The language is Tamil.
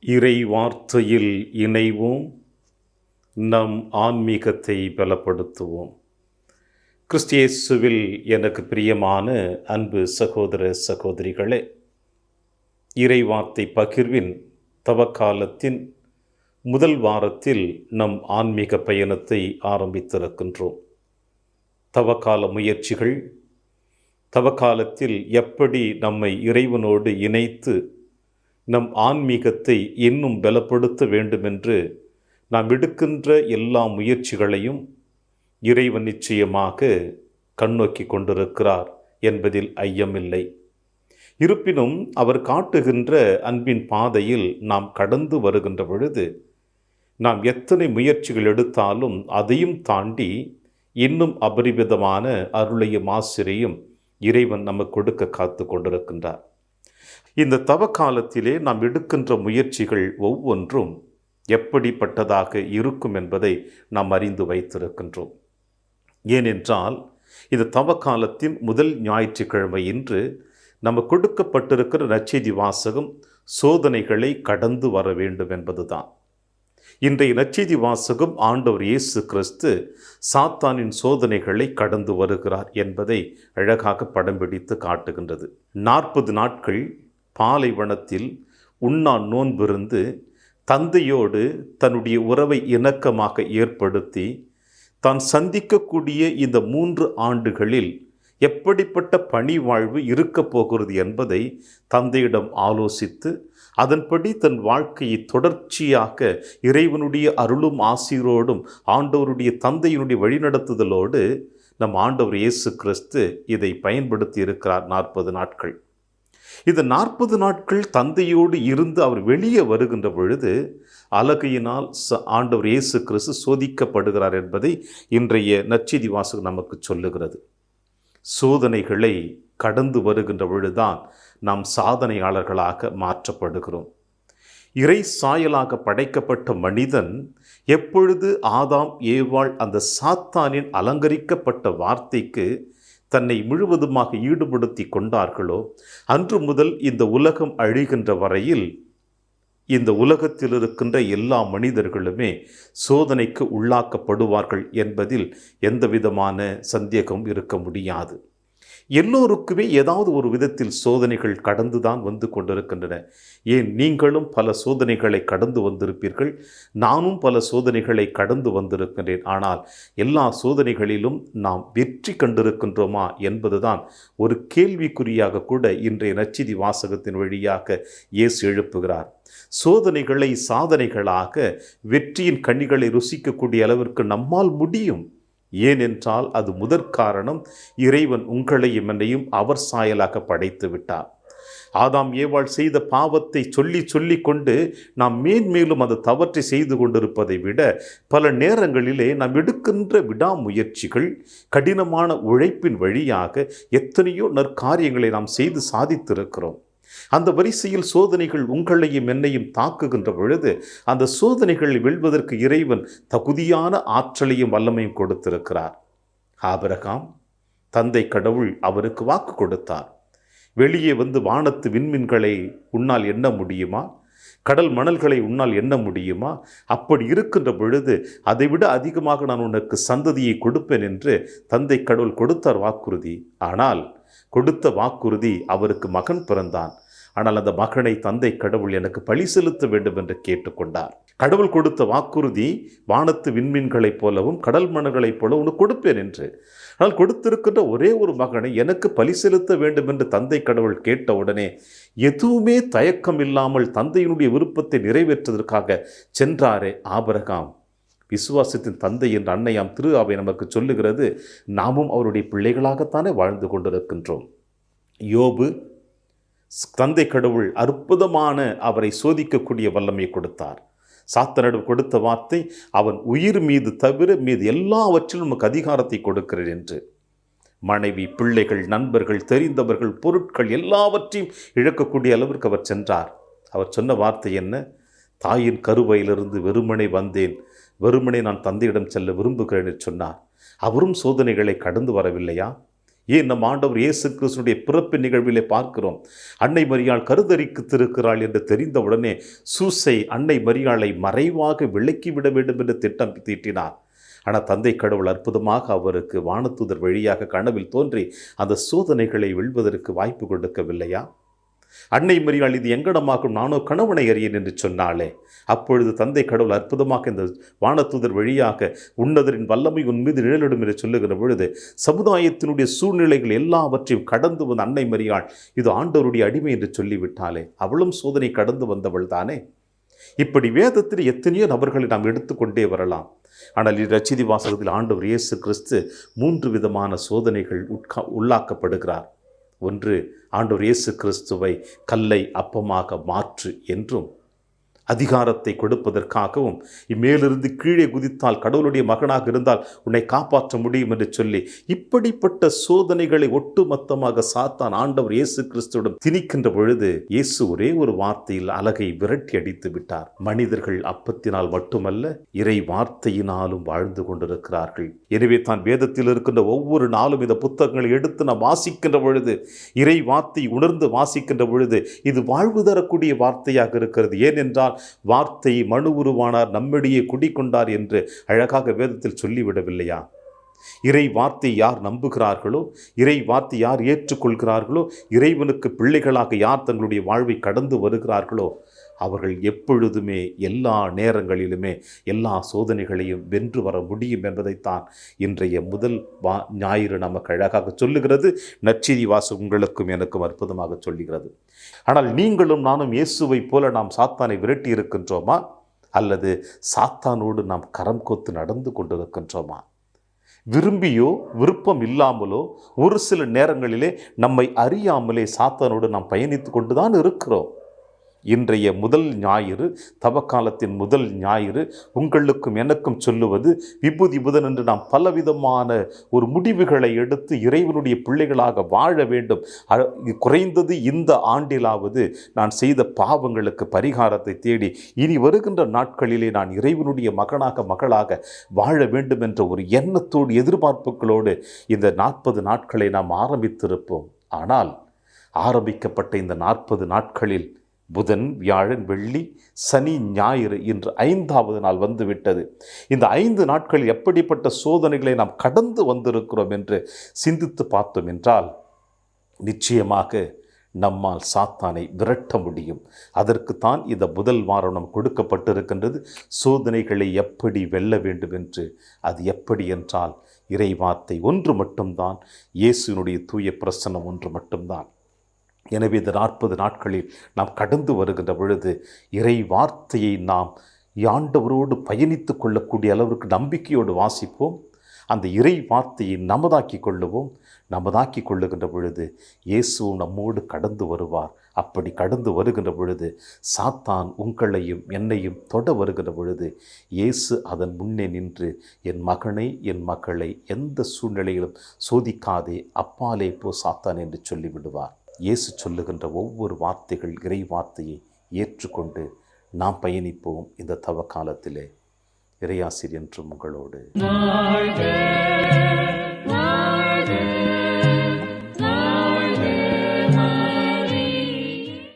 இறை வார்த்தையில் இணைவோம். நம் ஆன்மீகத்தை பலப்படுத்துவோம். கிறிஸ்து இயேசுவில் எனக்கு பிரியமான அன்பு சகோதர சகோதரிகளே, இறை வார்த்தை பகிர்வின் தவக்காலத்தின் முதல் வாரத்தில் நம் ஆன்மீக பயணத்தை ஆரம்பித்திருக்கின்றோம். தவக்கால முயற்சிகள், தவக்காலத்தில் எப்படி நம்மை இறைவனோடு இணைத்து நம் ஆன்மீகத்தை இன்னும் பலப்படுத்த வேண்டுமென்று நாம் எடுக்கின்ற எல்லா முயற்சிகளையும் இறைவன் நிச்சயமாக கண்ணோக்கி கொண்டிருக்கிறார் என்பதில் ஐயமில்லை. இருப்பினும் அவர் காட்டுகின்ற அன்பின் பாதையில் நாம் கடந்து வருகின்ற பொழுது நாம் எத்தனை முயற்சிகள் எடுத்தாலும் அதையும் தாண்டி இன்னும் அபரிவிதமான அருளையும் ஆசிரியையும் இறைவன் நமக்கு கொடுக்க காத்து கொண்டிருக்கின்றார். இந்த தவக்காலத்திலே நாம் எடுக்கின்ற முயற்சிகள் ஒவ்வொன்றும் எப்படிப்பட்டதாக இருக்கும் என்பதை நாம் அறிந்து வைத்திருக்கின்றோம். ஏனென்றால் இந்த தவக்காலத்தின் முதல் ஞாயிற்றுக்கிழமை இன்று நம்ம கொடுக்கப்பட்டிருக்கிற நற்செய்தி வாசகம் சோதனைகளை கடந்து வர வேண்டும் என்பதுதான். இன்றைய நற்செய்தி வாசகம் ஆண்டவர் இயேசு கிறிஸ்து சாத்தானின் சோதனைகளை கடந்து வருகிறார் என்பதை அழகாக படம் பிடித்து காட்டுகின்றது. 40 நாட்கள் பாலைவனத்தில் உண்ணா நோன்பிருந்து தந்தையோடு தன்னுடைய உறவை இணக்கமாக ஏற்படுத்தி தான் சந்திக்கக்கூடிய இந்த 3 ஆண்டுகளில் எப்படிப்பட்ட பணி வாழ்வு இருக்கப் போகிறது என்பதை தந்தையிடம் ஆலோசித்து அதன்படி தன் வாழ்க்கையை தொடர்ச்சியாக இறைவனுடைய அருளும் ஆசீரோடும் ஆண்டவருடைய தந்தையினுடைய வழிநடத்துதலோடு நம் ஆண்டவர் இயேசு கிறிஸ்து இதை பயன்படுத்தி இருக்கிறார். 40 நாட்கள். இந்த 40 நாட்கள் தந்தையோடு இருந்து அவர் வெளியே வருகின்ற பொழுது அலகையினால் ஆண்டவர் இயேசு கிறிஸ்து சோதிக்கப்படுகிறார் என்பதை இன்றைய நற்செய்தி வாசகம் நமக்கு சொல்லுகிறது. சோதனைகளை கடந்து வருகின்ற பொழுதுதான் நாம் சாதனையாளர்களாக மாற்றப்படுகிறோம். இறை சாயலாக படைக்கப்பட்ட மனிதன் எப்பொழுது ஆதாம் ஏவாள் அந்த சாத்தானின் அலங்கரிக்கப்பட்ட வார்த்தைக்கு தன்னை முழுவதுமாக ஈடுபடுத்தி கொண்டார்களோ அன்று முதல் இந்த உலகம் அழிகின்ற வரையில் இந்த உலகத்தில் இருக்கின்ற எல்லா மனிதர்களுமே சோதனைக்கு உள்ளாக்கப்படுவார்கள் என்பதில் எந்தவிதமான சந்தேகம் இருக்க முடியாது. எல்லோருக்குமே ஏதாவது ஒரு விதத்தில் சோதனைகள் கடந்துதான் வந்து கொண்டிருக்கின்றன. ஏன் நீங்களும் பல சோதனைகளை கடந்து வந்திருப்பீர்கள், நானும் பல சோதனைகளை கடந்து வந்திருக்கின்றேன். ஆனால் எல்லா சோதனைகளிலும் நாம் வெற்றி கண்டிருக்கின்றோமா என்பதுதான் ஒரு கேள்விக்குறியாக கூட இன்றைய நற்செய்தி வாசகத்தின் வழியாக இயேசு எழுப்புகிறார். சோதனைகளை சாதனைகளாக வெற்றியின் கனிகளை ருசிக்கக்கூடிய அளவிற்கு நம்மால் முடியும். ஏனென்றால் அது முதற்காரணம் இறைவன் உங்களையும் என்னையும் அவர் சாயலாக படைத்து விட்டார். ஆதாம் ஏவாள் செய்த பாவத்தை சொல்லி கொண்டு நாம் மேன்மேலும் அந்த தவற்றை செய்து கொண்டிருப்பதை விட பல நேரங்களிலே நாம் எடுக்கின்ற விடாமுயற்சிகள், கடினமான உழைப்பின் வழியாக எத்தனையோ நற்காரியங்களை நாம் செய்து சாதித்திருக்கிறோம். அந்த வரிசையில் சோதனைகள் உங்களையும் என்னையும் தாக்குகின்ற பொழுது அந்த சோதனைகளை வெல்வதற்கு இறைவன் தகுதியான ஆற்றலையும் வல்லமையும் கொடுத்திருக்கிறார். ஆபிரகாம் தந்தை கடவுள் அவருக்கு வாக்கு கொடுத்தார். வெளியே வந்து வானத்து விண்மீன்களை உன்னால் எண்ண முடியுமா? கடல் மணல்களை உன்னால் எண்ண முடியுமா? அப்படி இருக்கின்ற பொழுது அதைவிட அதிகமாக நான் உனக்கு சந்ததியை கொடுப்பேன் என்று தந்தை கடவுள் கொடுத்தார் வாக்குறுதி. ஆனால் கொடுத்த வாக்குறுதி அவருக்கு மகன் பிறந்தான். ஆனால் அந்த மகனை தந்தை கடவுள் எனக்கு பழி செலுத்த வேண்டும் என்று கேட்டுக்கொண்டார். கடவுள் கொடுத்த வாக்குறுதி வானத்து விண்மீன்களைப் போலவும் கடல் மணல்களைப் போல உனக்கு கொடுப்பேன் என்று. ஆனால் கொடுத்திருக்கின்ற ஒரே ஒரு மகனை எனக்கு பழி செலுத்த வேண்டும் என்று தந்தை கடவுள் கேட்டவுடனே எதுவுமே தயக்கம் இல்லாமல் தந்தையினுடைய விருப்பத்தை நிறைவேற்றுவதற்காக சென்றாரே ஆபிரகாம். விசுவாசத்தின் தந்தை என்ற அன்னையாம் திரு அவை நமக்கு சொல்லுகிறது, நாமும் அவருடைய பிள்ளைகளாகத்தானே வாழ்ந்து கொண்டிருக்கின்றோம். யோபு தந்தை கடவுள் அற்புதமான அவரை சோதிக்கக்கூடிய வல்லமை கொடுத்தார். சாத்தனிடம் கொடுத்த வார்த்தை, அவன் உயிர் மீது தவிர மீது எல்லாவற்றிலும் நமக்கு அதிகாரத்தை கொடுக்கிறேன் என்று. மனைவி, பிள்ளைகள், நண்பர்கள், தெரிந்தவர்கள், பொருட்கள் எல்லாவற்றையும் இழக்கக்கூடிய அளவிற்கு அவர் சென்றார். அவர் சொன்ன வார்த்தை என்ன? தாயின் கருவையிலிருந்து வெறுமனே வந்தேன், வெறுமனே நான் தந்தையிடம் செல்ல விரும்புகிறேன் என்று சொன்னார். அவரும் சோதனைகளை கடந்து வரவில்லையா? ஏன் நம் ஆண்டவர் இயேசு கிறிஸ்துடைய பிறப்பு நிகழ்விலே பார்க்கிறோம். அன்னை மரியாள் கருத்தரித்திருக்கிறாள் என்று தெரிந்தவுடனே சூசை அன்னை மரியாளை மறைவாக விலக்கிவிட வேண்டும் என்று திட்டம் தீட்டினார். ஆனால் தந்தை கடவுள் அற்புதமாக அவருக்கு வானதூதர் வழியாக கனவில் தோன்றி அந்த சோதனைகளை வெல்வதற்கு வாய்ப்பு கொடுக்கவில்லையா? அன்னை மரியாள் இது எங்கடமாகும், நானோ கணவனை அறியேன் என்று சொன்னாலே, அப்பொழுது தந்தை கடவுள் அற்புதமாக இந்த வானதூதர் வழியாக உன்னதரின் வல்லமை உன் மீது நிழலிடும் என்று சொல்லுகிற பொழுது சமுதாயத்தினுடைய சூழ்நிலைகள் எல்லாவற்றையும் கடந்து வந்த அன்னை மரியாள் இது ஆண்டவருடைய அடிமை என்று சொல்லிவிட்டாலே, அவளும் சோதனை கடந்து வந்தவள் தானே. இப்படி வேதத்தில் எத்தனையோ நபர்களை நாம் எடுத்துக்கொண்டே வரலாம். ஆனால் இந்நற்செய்தி வாசகத்தில் ஆண்டவர் இயேசு கிறிஸ்து 3 விதமான சோதனைகள் உள்ளாக்கப்படுகிறார். ஒன்று, ஆண்டவர் இயேசு கிறிஸ்துவை கல்லை அப்பமாக மாற்று என்றும், அதிகாரத்தை கொடுப்பதற்காகவும், இம்மேலிருந்து கீழே குதித்தால் கடவுளுடைய மகனாக இருந்தால் உன்னை காப்பாற்ற முடியும் என்று சொல்லி இப்படிப்பட்ட சோதனைகளை ஒட்டுமொத்தமாக சாத்தான் ஆண்டவர் இயேசு கிறிஸ்துவிடம் திணிக்கின்ற பொழுது இயேசு ஒரே ஒரு வார்த்தையில் அலகை விரட்டி அடித்து விட்டார். மனிதர்கள் அப்பத்தினால் மட்டுமல்ல, இறை வார்த்தையினாலும் வாழ்ந்து கொண்டிருக்கிறார்கள். எனவே தான் வேதத்தில் இருக்கின்ற ஒவ்வொரு நாளும் இந்த புத்தகங்களை எடுத்து நாம் வாசிக்கின்ற பொழுது, இறை வார்த்தை உணர்ந்து வாசிக்கின்ற பொழுது இது வாழ்வு தரக்கூடிய வார்த்தையாக இருக்கிறது. ஏனென்றால் வார்த்தை மனு உருவானார், நம்மிடையே குடிக்கொண்டார் என்று அழகாக வேதத்தில் சொல்லிவிடவில்லையா? இறை வார்த்தை யார் நம்புகிறார்களோ, இறை வார்த்தை யார் ஏற்றுக்கொள்கிறார்களோ, இறைவனுக்கு பிள்ளைகளாக யார் தங்களுடைய வாழ்வை கடந்து வருகிறார்களோ, அவர்கள் எப்பொழுதுமே எல்லா நேரங்களிலுமே எல்லா சோதனைகளையும் வென்று வர முடியும் என்பதைத்தான் இன்றைய முதல் ஞாயிறு நமக்கு அழகாக சொல்லுகிறது. நற்செய்தி வாசகம் உங்களுக்கும் எனக்கும் அற்புதமாக சொல்லுகிறது. ஆனால் நீங்களும் நானும் இயேசுவை போல நாம் சாத்தானை விரட்டி இருக்கின்றோமா, அல்லது சாத்தானோடு நாம் கரம் கோத்து நடந்து கொண்டிருக்கின்றோமா? விரும்பியோ விருப்பம் இல்லாமலோ ஒரு சில நேரங்களிலே நம்மை அறியாமலே சாத்தானோடு நாம் பயணித்து கொண்டுதான் இருக்கிறோம். இன்றைய முதல் ஞாயிறு, தவக்காலத்தின் முதல் ஞாயிறு உங்களுக்கும் எனக்கும் சொல்லுவது விபூதி புதன் என்று நாம் பலவிதமான ஒரு முடிவுகளை எடுத்து இறைவனுடைய பிள்ளைகளாக வாழ வேண்டும். குறைந்தது இந்த ஆண்டிலாவது நான் செய்த பாவங்களுக்கு பரிகாரத்தை தேடி இனி வருகின்ற நாட்களிலே நான் இறைவனுடைய மகளாக வாழ வேண்டும் என்ற ஒரு எண்ணத்தோடு எதிர்பார்ப்புகளோடு இந்த 40 நாட்களை நாம் ஆரம்பித்திருப்போம். ஆனால் ஆரம்பிக்கப்பட்ட இந்த 40 நாட்களில் புதன், வியாழன், வெள்ளி, சனி, ஞாயிறு இன்று 5வது நாள் வந்துவிட்டது. இந்த 5 நாட்களில் எப்படிப்பட்ட சோதனைகளை நாம் கடந்து வந்திருக்கிறோம் என்று சிந்தித்து பார்த்தோம் என்றால் நிச்சயமாக நம்மால் சாத்தானை விரட்ட முடியும். அதற்குத்தான் இந்த முதல் வாரம் நம் கொடுக்கப்பட்டிருக்கின்றது. சோதனைகளை எப்படி வெல்ல வேண்டும் என்று. அது எப்படி என்றால் இறை வார்த்தை ஒன்று மட்டும்தான், இயேசுவினுடைய தூய பிரசன்னம் ஒன்று மட்டும்தான். எனவே இந்த 40 நாட்களில் நாம் கடந்து வருகின்ற பொழுது இறை வார்த்தையை நாம் ஆண்டவரோடு பயணித்து கொள்ளக்கூடிய அளவிற்கு நம்பிக்கையோடு வாசிப்போம். அந்த இறை வார்த்தையை நமதாக்கி கொள்ளுவோம். நமதாக்கி கொள்ளுகின்ற பொழுது இயேசு நம்மோடு கடந்து வருவார். அப்படி கடந்து வருகின்ற பொழுது சாத்தான் உங்களையும் என்னையும் தொட வருகின்ற பொழுது இயேசு அதன் முன்னே நின்று, என் மகனை என் மகளை எந்த சூழ்நிலையிலும் சோதிக்காதே, அப்பாலே போ சாத்தான் என்று சொல்லிவிடுவார். இயேசு சொல்லுகின்ற ஒவ்வொரு வார்த்தைகள் இறை வார்த்தையை ஏற்றுக்கொண்டு நாம் பயணிப்போம். இந்த தவ காலத்திலே இறையாசிரியர் என்றும் உங்களோடு.